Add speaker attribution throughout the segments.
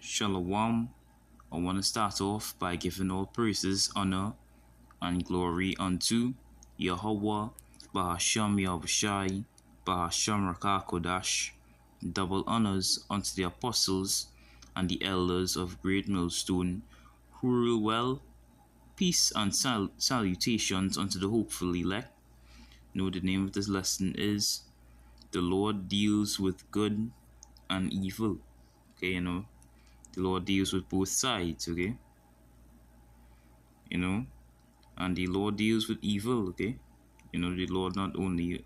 Speaker 1: Shalom. I want to start off by giving all praises, honor, and glory unto Yahweh, Bahasham Yahushai, Bahasham Rakah Kodash. Double honors unto the apostles and the elders of Great Millstone, who rule well. Peace and salutations unto the hopeful elect. Know the name of this lesson is The Lord Deals with Good and Evil. Okay, the Lord deals with both sides, okay? And the Lord deals with evil, okay? The Lord not only,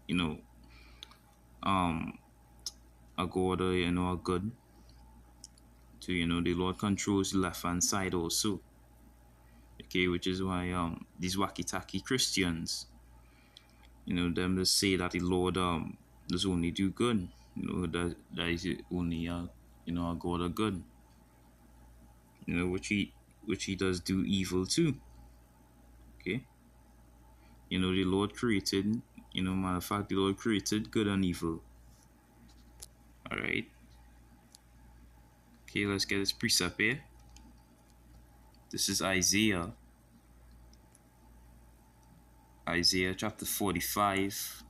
Speaker 1: a God, a good. So, the Lord controls the left hand side also. Okay, which is why these wacky-tacky Christians, them just say that the Lord does only do good. That is only a God of good. Which he does do evil too. Okay. The Lord created, matter of fact, the Lord created good and evil. Alright. Okay, let's get this precept here. This is Isaiah chapter 45,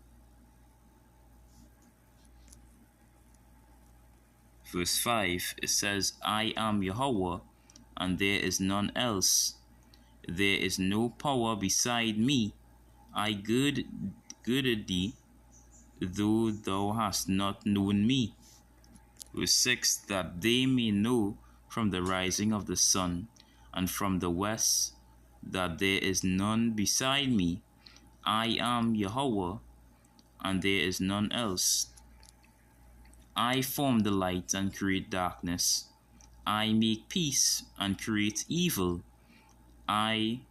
Speaker 1: verse 5. It says, I am Yahweh, and there is none else. There is no power beside me. I girded thee, though thou hast not known me. Verse 6, that they may know from the rising of the sun, and from the west, that there is none beside me. I am Yahweh, and there is none else. I form the light and create darkness. I make peace and create evil. I,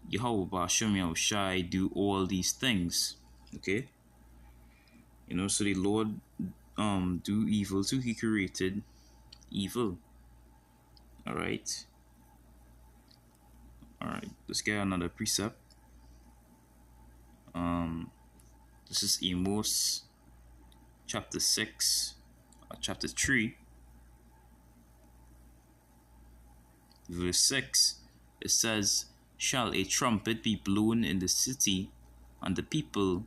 Speaker 1: Yahweh Ba'ashem Yahushai, do all these things. Okay? So the Lord do evil too. He created evil. Alright, let's get another precept. This is Amos chapter 6, chapter 3, verse 6. It says, shall a trumpet be blown in the city, and the people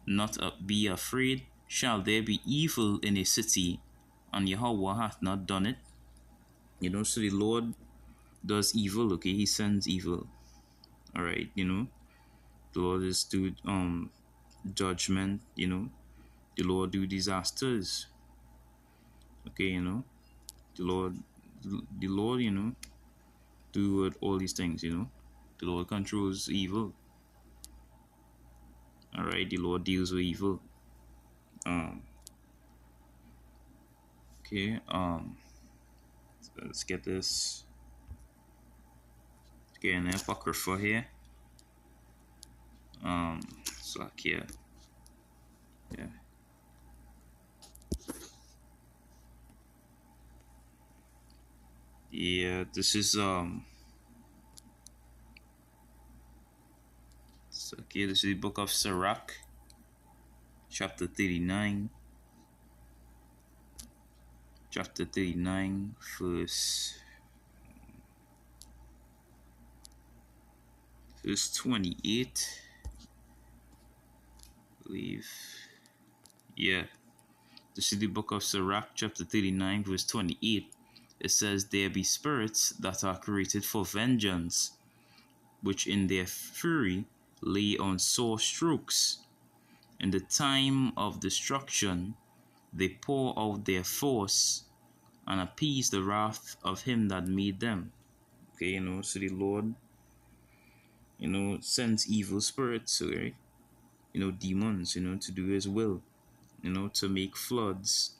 Speaker 1: not be afraid? Shall there be evil in a city, and Yahweh hath not done it? So the Lord does evil, okay? He sends evil. Alright, the Lord is do judgment, the Lord do disasters. Okay, the Lord, do all these things, the Lord controls evil. Alright, the Lord deals with evil. Okay, so let's get this. Let's get an apocrypha here. So like here. Yeah. Yeah, this is this is the book of Sirach, chapter 39. Chapter 39, verse 28. I believe. Yeah. This is the book of Sirach, chapter 39, verse 28. It says, there be spirits that are created for vengeance, which in their fury lay on sore strokes. In the time of destruction, they pour out their force and appease the wrath of him that made them. Okay, so the Lord, sends evil spirits, right? Demons, to do his will, to make floods,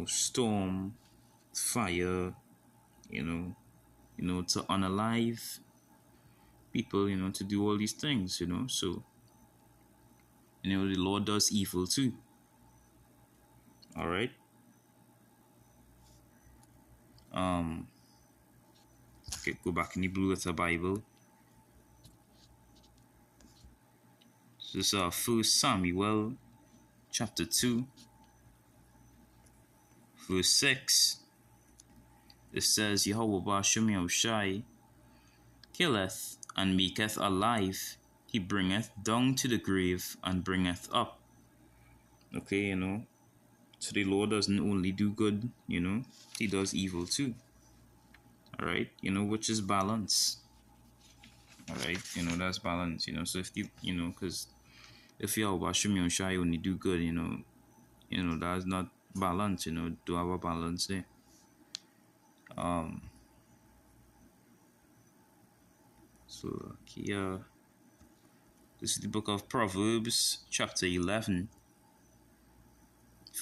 Speaker 1: storm, fire, to unalive people, to do all these things, so, the Lord does evil too. Alright. Okay, go back in the Blue Letter Bible. This is 1 Samuel chapter 2, verse 6, it says, Yahweh Ba'ashem Yahushai killeth and maketh alive. He bringeth down to the grave and bringeth up. Okay, so the Lord doesn't only do good, he does evil too. Alright, which is balance. Alright, that's balance, so if because if Yahweh Ba'ashem Yahushai only do good, that's not balance, do have a balance there. So here, this is the book of Proverbs, chapter 11,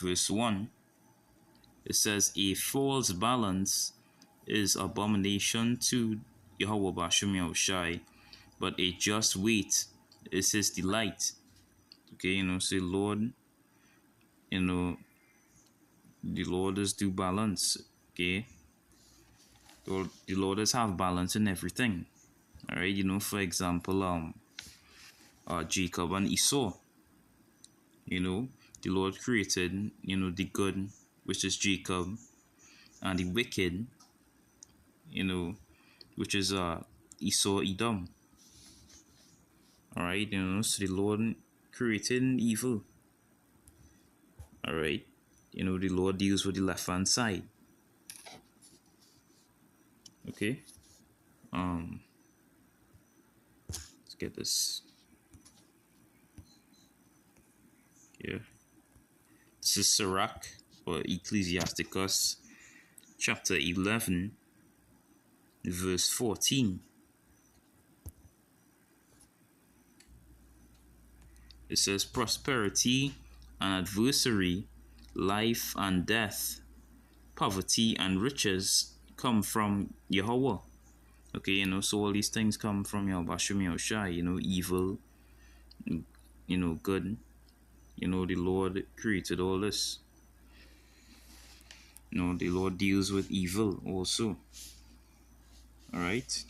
Speaker 1: verse 1. It says, a false balance is abomination to Yahweh Ba'ashem Yahushai, but a just weight is his delight. Okay, say Lord, the Lord does do balance. Okay, the Lord does have balance in everything. All right, for example, Jacob and Esau. The Lord created, the good, which is Jacob, and the wicked, which is Esau, Edom. All right, so the Lord created evil. All right, the Lord deals with the left-hand side. Okay, let's get this. Yeah, this is Sirach or Ecclesiasticus, chapter 11, verse 14. It says, prosperity and adversary, life and death, poverty and riches come from Yahweh. Okay, so all these things come from Yahweh Ba'ashem Yahushai, evil, good. The Lord created all this. The Lord deals with evil also. Alright?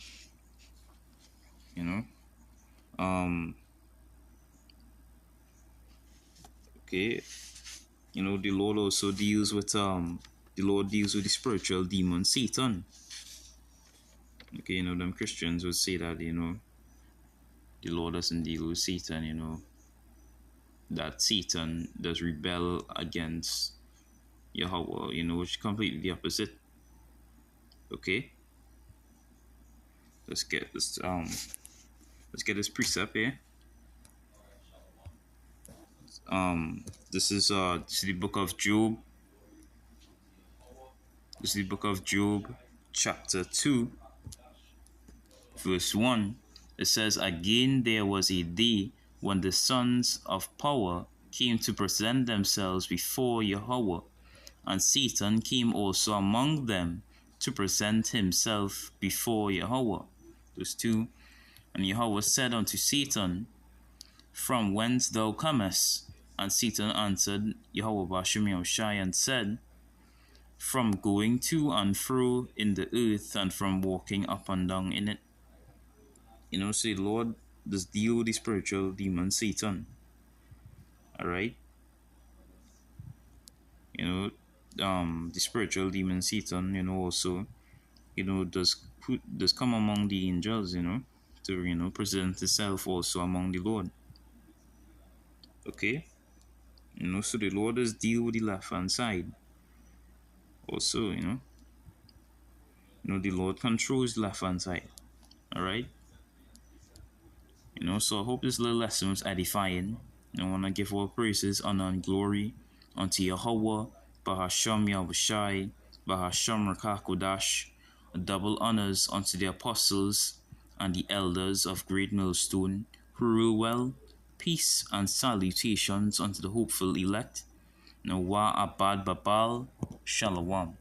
Speaker 1: Okay. The Lord also deals with the spiritual demon Satan. Okay, them Christians would say that, the Lord doesn't deal with Satan, that Satan does rebel against Yahweh, which is completely the opposite. Okay? Let's get this precept here. This is the book of Job. This is the book of Job, chapter 2, verse 1. It says, again there was a day when the sons of power came to present themselves before Yahweh, and Satan came also among them to present himself before Yahweh. Verse 2. And Yahweh said unto Satan, from whence thou comest? And Satan answered Yahweh Ba'ashem Yahushai and said, from going to and fro in the earth, and from walking up and down in it. Say Lord does deal with the spiritual demon Satan. Alright? The spiritual demon Satan, also, does come among the angels, to, present itself also among the Lord. Okay? So the Lord does deal with the left-hand side. Also, the Lord controls the left-hand side. Alright? So I hope this little lesson was edifying. I want to give all praises, honor, and glory unto Yahweh, Ba'ashem Yahushai, Ba'ashem Rakakodash, double honors unto the apostles and the elders of Great Millstone, who rule well, peace and salutations unto the hopeful elect. Nawah Abad Babal, Shalom.